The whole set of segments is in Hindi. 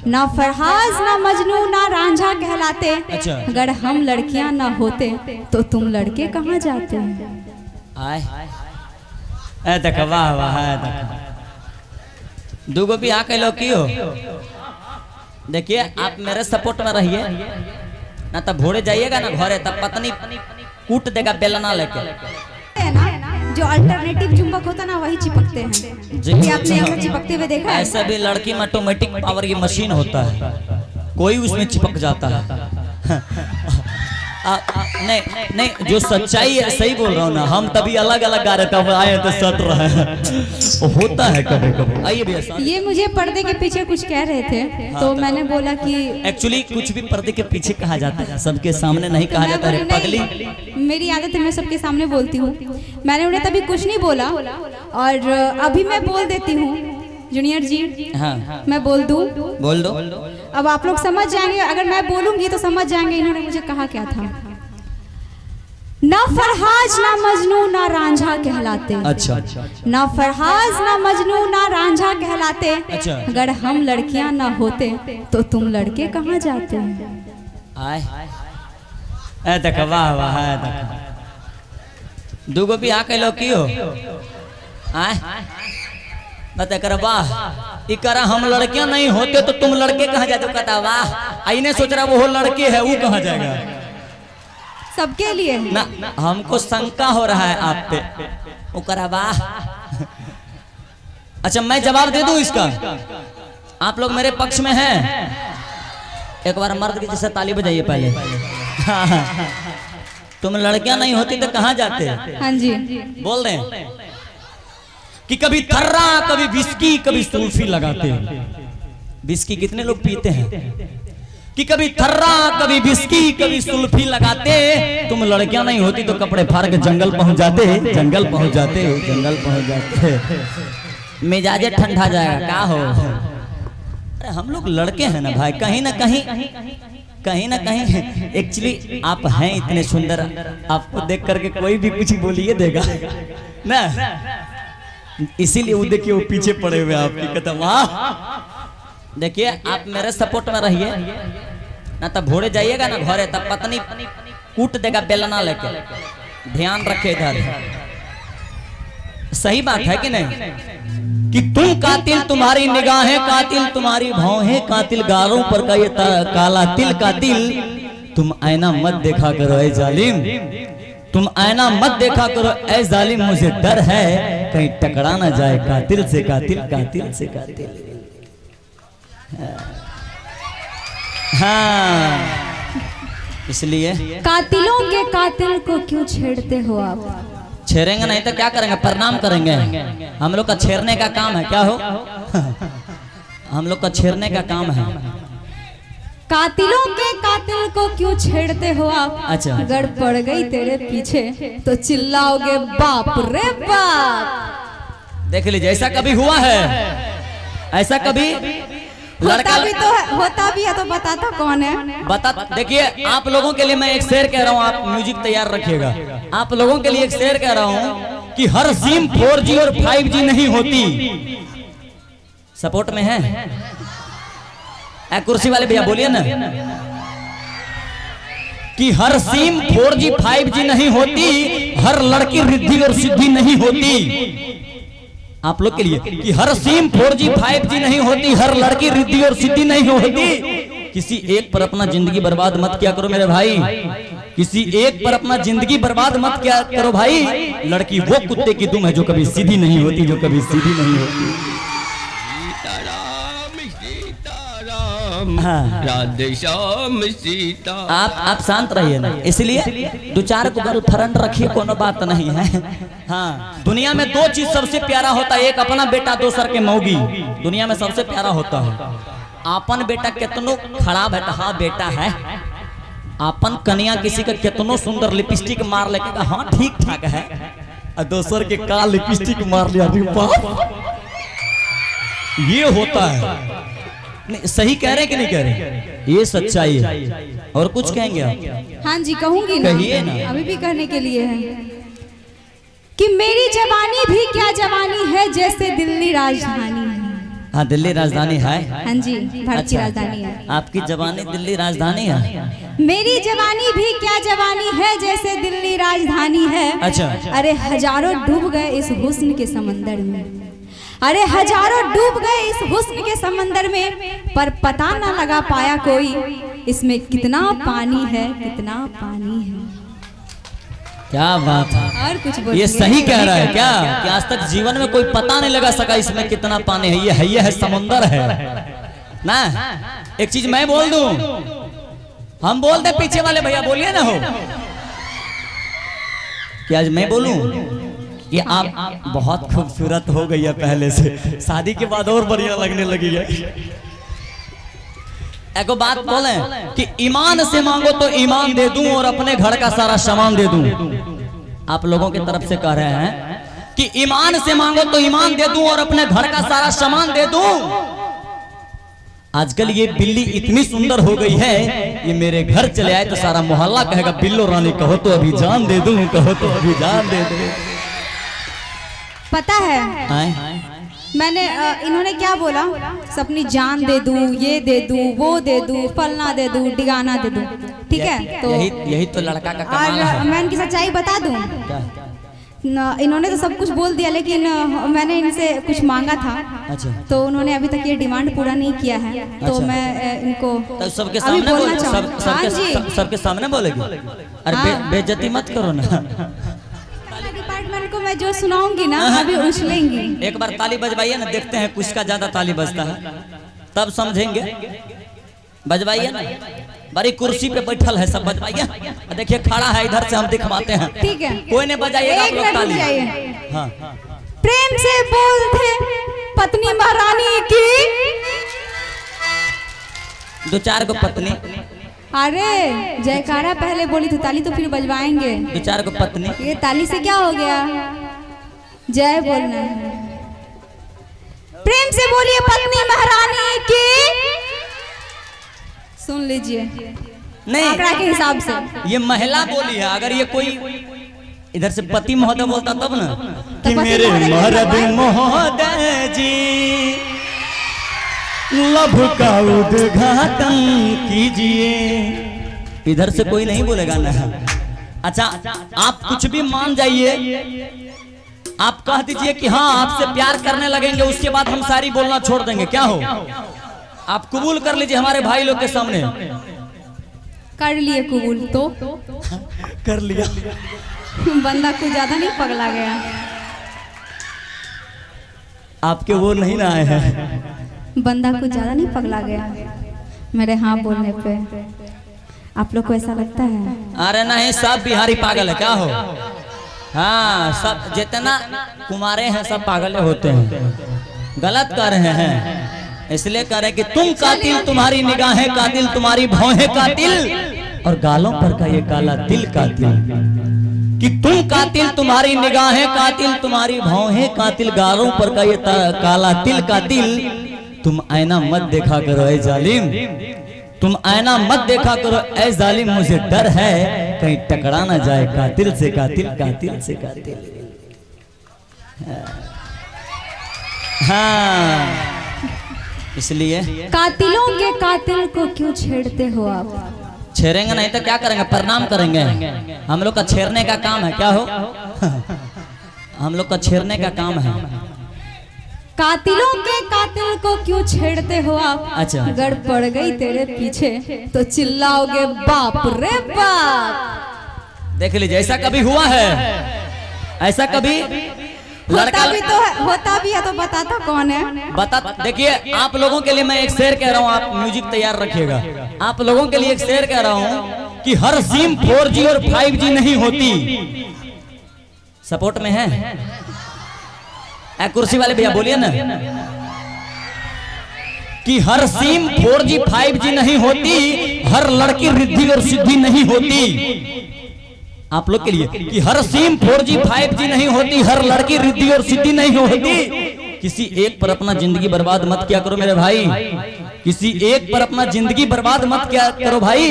ना फरहाज ना मजनू ना रांझा कहलाते। अच्छा। अगर हम लड़कियां ना होते तो तुम लड़के कहाँ जाते। आए देखो वाह वाह दूगो भी आके लो की हो। देखिए आप मेरे सपोर्ट में रहिए ना, तब भोरे जाइएगा ना घरे तब पत्नी कूट देगा बेलना लेके। जो अल्टरनेटिव चुंबक होता ना वही चिपकते हैं जी, ये आपने ऐसा चिपकते हुए देखा है? ऐसा भी लड़की में ऑटोमेटिक पावर की मशीन होता है, कोई उसमें चिपक जाता है। नहीं नहीं जो सच्चाई है सही बोल रहा हूँ ना, हम तभी अलग अलग गा रहे थे आए तो सट रहे हैं होता है कभी कभी। आइए भैया ये मुझे पर्दे के पीछे कुछ कह रहे थे तो मैंने बोला कि एक्चुअली कुछ भी पर्दे के पीछे कहा जाता है, सबके सामने नहीं कहा जाता है पगली। मेरी आदत है मैं सबके सामने बोलती हूँ। मैंने उन्हें तभी कुछ नहीं बोला और अभी मैं बोल देती हूँ जूनियर जी। हाँ मैं बोल दूं? बोल दो। अब आप लोग समझ जाएंगे, अगर मैं बोलूंगी तो समझ जाएंगे इन्होंने मुझे कहा क्या था। ना फरहाज ना मजनू ना रांझा कहलाते। अच्छा। ना फरहाज ना मजनू ना रांझा कहलाते। अच्छा। अगर हम लड़कियां ना होते तो तुम लड़के कहाँ जाते। आए देखो वाह वाह देखो दूगो भी आके लो की हो। आए बता कर वाह इकरा हम लड़कियां नहीं होते तो तुम लड़के कहाँ जाते। कहता वाह आई ने सोच रहा वो लड़के है वो कहाँ जाएगा। सबके लिए ना हमको शंका हो रहा है आप पे वो करा वाह। अच्छा मैं जवाब दे दूं इसका, आप लोग मेरे पक्ष में हैं। एक बार मर्द की जैसे ताली बजाइए पहले। तुम लड़कियां नहीं होती तो कहाँ जाते। हाँ जी बोल रहे हैं कि कभी थर्रा कभी विस्की कभी सुल्फी लगाते। विस्की कितने लोग पीते हैं कि कभी थर्रा कभी विस्की कभी सुल्फी लगाते। तुम लड़कियां नहीं होती तो कपड़े फाड़ के जंगल पहुंच जाते। जंगल पहुंच जाते जंगल पहुंच जाते मिजाजे ठंडा जाएगा क्या हो। अरे हम लोग लड़के हैं ना भाई, कहीं ना कहीं एक्चुअली आप हैं इतने सुंदर, आपको देख करके कोई भी कुछ बोलिए देगा ना, इसीलिए वो देखिए वो पीछे पड़े हुए आपकी कदम। देखिए आप मेरे सपोर्ट में रहिए ना, तब भोरे जाइएगा ना घरे तब पत्नी कूट देगा बेलना लेके। ध्यान रखे इधर, सही बात है कि नहीं कि तुम कातिल तुम्हारी निगाहें कातिल तुम्हारी भौहें कातिल गालों पर का ये काला तिल कातिल। तुम आईना मत देखा करो ऐ जालिम, तुम आईना मत देखा करो ऐ जालिम। मुझे डर है कहीं टकरा ना जाए कातिल से कातिल कातिल से कातिल। हाँ इसलिए कातिलों के कातिल को क्यों छेड़ते हो आप। छेड़ेंगे नहीं तो क्या करेंगे, प्रणाम करेंगे। हम लोग का छेड़ने का काम है क्या हो। हम लोग का छेड़ने का काम है। कातिलों के कातिल को क्यों छेड़ते हो आप। अच्छा। अगर पड़ गई तेरे पीछे तो चिल्लाओगे बाप रे बाप। देख लीजिए ऐसा कभी हुआ है, ऐसा कभी लड़का होता भी है तो बताता कौन है। बता देखिए आप लोगों के लिए मैं एक शेर कह रहा हूँ, आप म्यूजिक तैयार रखिएगा। आप लोगों के लिए एक शेर कह रहा हूँ कि हर सिम 4G और 5G नहीं होती। सपोर्ट में है कुर्सी वाले भैया बोलिए ना कि हर सिम 4G 5G नहीं होती, हर लड़की रिद्धि और सिद्धि नहीं होती। आप लोग के लिए कि हर सिम 4G 5G नहीं होती, हर लड़की रिद्धि और सिद्धि नहीं होती। किसी एक पर अपना जिंदगी बर्बाद मत किया करो मेरे भाई, किसी एक पर अपना जिंदगी बर्बाद मत किया करो भाई। लड़की वो कुत्ते की दुम है जो कभी सीधी नहीं होती, जो कभी सीधी नहीं होती। राधे श्याम सीता। आप शांत रहिए ना, इसलिए दो चार को गर्लफ्रेंड रखिए, कोनो बात नहीं है। हाँ दुनिया में दो चीज सबसे प्यारा होता है, एक अपना बेटा दोसर के मौगी। दुनिया में सबसे प्यारा होता है अपन बेटा कितनो खराब है तो हाँ बेटा है। अपन कन्या किसी का कितनो सुंदर लिपस्टिक मार लेके हाँ ठीक ठाक है, और दोसर के का लिपस्टिक मार लिया ये होता है। नहीं, सही कह रहे कि नहीं कह रहे, ये सच्चाई है। और कुछ कहेंगे आप। हाँ जी कहूंगी ना, कहिए ना। अभी भी कहने के लिए है कि मेरी जवानी भी क्या जवानी है जैसे दिल्ली राजधानी है। हाँ दिल्ली राजधानी है। हाँ जी, भारत की राजधानी है। आपकी जवानी दिल्ली राजधानी है। मेरी जवानी भी क्या जवानी है, जैसे दिल्ली राजधानी है। अच्छा। अरे हजारों डूब गए इस हुस्न के समंदर में, अरे हजारों डूब गए इस हुस्न के समंदर में, पर पता ना लगा पाया कोई इसमें कितना पानी है, कितना पानी है। क्या बात है। और कुछ बोलिए। ये सही कह रहा है क्या कि आज तक जीवन में कोई पता नहीं लगा सका इसमें कितना पानी है। ये है समुंदर है ना। एक चीज मैं बोल दूं, हम बोल दे पीछे वाले भैया बोलिए ना हो कि आज मैं बोलूं कि आप बहुत खूबसूरत हो गई है पहले से, शादी के बाद और बढ़िया लगने लगी है। एको बात बोले कि ईमान से मांगो तो ईमान दे दूं और अपने घर का सारा सामान दे दूं। आप लोगों की तरफ से कह रहे हैं कि ईमान से मांगो तो ईमान दे दूं और अपने घर का सारा सामान दे दूं। आजकल ये बिल्ली इतनी सुंदर हो गई है, ये मेरे घर चले आए तो सारा मोहल्ला कहेगा बिल्लो रानी कहो तो अभी जान दे दूं, कहो तो अभी जान दे दूं। पता है मैंने इन्होंने क्या बोला, अपनी जान दे दूं, ये दे दूं, वो दे दूं, फलना दे दूं, डिगाना दे दूं, ठीक है। तो यही तो लड़का का कमाल है। और मैं इनकी सच्चाई बता दूं, इन्होंने तो सब कुछ बोल दिया, लेकिन मैंने इनसे कुछ मांगा था। अच्छा। तो उन्होंने अभी तक ये डिमांड पूरा नहीं किया है। तो अच्छा। मैं इनको तो सबके सामने बोल, सबके सामने बोलेगी। अरे बेइज्जती मत करो ना। डिपार्टमेंट को मैं जो सुनाऊंगी ना अभी उछलेंगी। एक बार ताली बजवाइए ना, देखते हैं किसका ज्यादा ताली बजता है, तब समझेंगे। बजवाइए ना, बड़ी कुर्सी पे बैठल है सब, बजवाइए। देखिए खड़ा है इधर से हम दिखवाते हैं, ठीक है। कोई नहीं बजाइएगा आप लोग ताली। हाँ। प्रेम से बोलते पत्नी महारानी की, दो चार को पत्नी। अरे जयकारा पहले बोली तो ताली तो फिर बजवाएंगे। दो चार को पत्नी, ये ताली से क्या हो गया, जय बोलना है। प्रेम से बोलिए पत्नी महारानी की। सुन लीजिए नहीं आंकड़ा के हिसाब से ये महिला बोली है। अगर ये कोई इधर से पति महोदय बोलता तब ना तो कि पति मेरे महोदय मर्द महोदय जी लभ का उद्घाटन कीजिए, इधर से कोई नहीं बोलेगा ना। अच्छा आप कुछ भी मान जाइए, आप कह दीजिए कि हाँ आपसे प्यार करने लगेंगे, उसके बाद हम सारी बोलना छोड़ देंगे, क्या हो? आप कबूल कर लीजिए हमारे भाई लोग के सामने। कर लिए कबूल तो कर लिया। बंदा कुछ ज्यादा नहीं पगला गया। आपके वो नहीं ना आए हैं, बंदा कुछ ज्यादा नहीं पगला गया मेरे हाँ बोलने पे। आप लोग को ऐसा लगता है? अरे नहीं, सब बिहारी पागल है, क्या हो? हाँ सब जितना कुमारे हैं सब पागल होते हैं, गलत कर रहे हैं। इसलिए कह रहे कि तुम कातिल, तुम्हारी निगाहें कातिल, तुम्हारी भौहें कातिल, और गालों पर का ये काला तिल कातिल। कि तुम कातिल, तुम्हारी निगाहें कातिल, तुम्हारी भौहें कातिल, गालों पर का ये काला तिल कातिल। तुम आईना मत देखा करो ऐ जालिम, तुम आईना मत देखा करो ऐ जालिम, मुझे डर है कहीं टकरा ना जाए कातिल से कातिल, कातिल से कातिल। हाँ इसलिए कातिलों के कातिल को क्यों छेड़ते हो आप? छेड़ेंगे नहीं तो क्या करेंगे, प्रणाम करेंगे। हम लोग का छेड़ने का काम है, क्या हो? हम लोग का छेड़ने का काम है। कातिलों के कातिल को क्यों छेड़ते हो आप? अच्छा। अगर पड़ गई तेरे पीछे तो चिल्लाओगे बाप रे बाप। देख लीजिए ऐसा कभी हुआ है? ऐसा कभी होता भी तो है, होता भी है तो बताता कौन है? बता। देखिए आप लोगों के लिए मैं एक शेर कह रहा हूँ, आप म्यूजिक तैयार रखिएगा। आप लोगों के लिए एक शेर कह रहा हूँ कि हर सिम 4G और 5G नहीं होती। सपोर्ट में है कुर्सी वाले भैया बोलिए ना कि हर सिम 4G 5G नहीं होती, हर लड़की रिद्धि और सिद्धि नहीं होती। आप लोग के लिए कि हर सिम 4G 5G नहीं होती, हर लड़की रिद्धि और सिद्धि नहीं होती। किसी एक पर अपना जिंदगी बर्बाद मत किया करो मेरे भाई, किसी एक पर अपना जिंदगी बर्बाद मत किया करो भाई।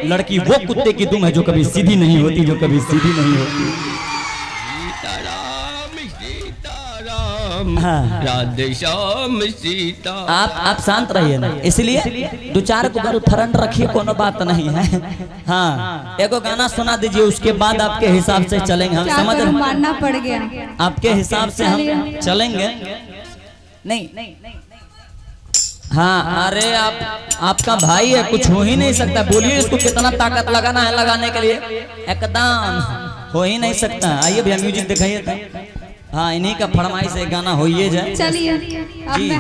लड़की वो कुत्ते की दुम है जो कभी सीधी नहीं होती, जो कभी सीधी नहीं होती। सीताराम सीताराम श्याम हाँ। राधे श्याम सीता। आप शांत रहिए ना, इसलिए दो चार को बार थरंड रखिए, कोनो बात नहीं है। हाँ, एगो गाना सुना दीजिए, उसके बाद आपके हिसाब से चलेंगे हम। क्या समझ करूं, रहे? मानना पड़ गया। आपके हिसाब से हम चलेंगे। नहीं हाँ, अरे आपका भाई है, कुछ हो ही नहीं सकता। बोलिए इसको कितना ताकत लगाना है लगाने के लिए, एकदम हो ही नहीं सकता। आइए भैया म्यूजिक दिखाइए तो। हाँ, इन्हीं का फरमाइश से गाना होइए जाए। चलिए अब जी। मैं